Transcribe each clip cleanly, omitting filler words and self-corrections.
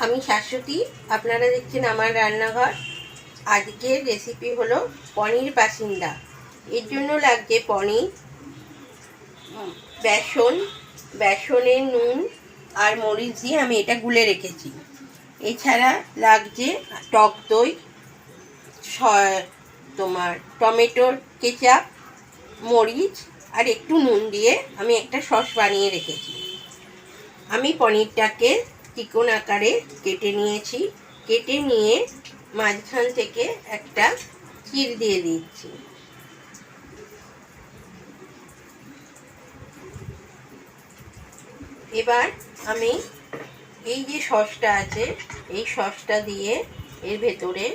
আমি শাশ্বতী, আপনারা দেখছেন আমার রান্নাঘর। আজকের রেসিপি হলো পনির পাসিন্দা। এর জন্য লাগছে পনির, বেসনের নুন আর মরিচ দিয়ে আমি এটা গুলে রেখেছি। এছাড়া লাগছে টক দই, তোমার টমেটোর কেচাপ, মরিচ আর একটু নুন দিয়ে আমি একটা সস বানিয়ে রেখেছি। আমি পনিরটাকে চিকন আকারে কেটে নিয়েছি। কেটে নিয়ে মাঝখান থেকে একটা চির দিয়ে দিচ্ছি। এবার আমি এই যে সসটা আছে, এই সসটা দিয়ে এর ভেতরে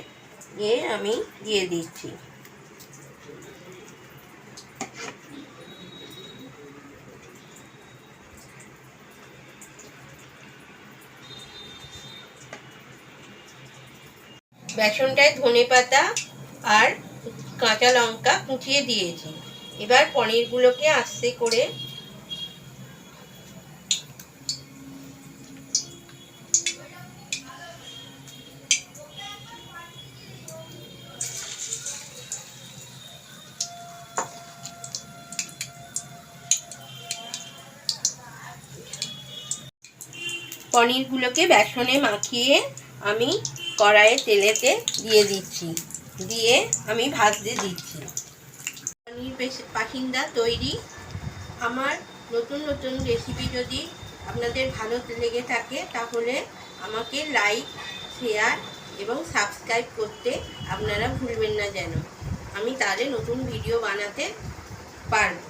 আমি দিয়ে দিচ্ছি। বেসনটায় ধনেপাতা আর কাঁচা লঙ্কা কুচিয়ে দিয়েছি। এবার পনিরগুলোকে আস্তে করে বেসনে মাখিয়ে আমি কড়াইয়ে তেলেতে দিয়ে দিচ্ছি, দিয়ে আমি ভাজতে দিচ্ছি। পনির পাসিন্দা তৈরি। আমার নতুন নতুন রেসিপি যদি আপনাদের ভালো লেগে থাকে তাহলে আমাকে লাইক, শেয়ার এবং সাবস্ক্রাইব করতে আপনারা ভুলবেন না, যেন আমি তাহলে নতুন ভিডিও বানাতে পারব।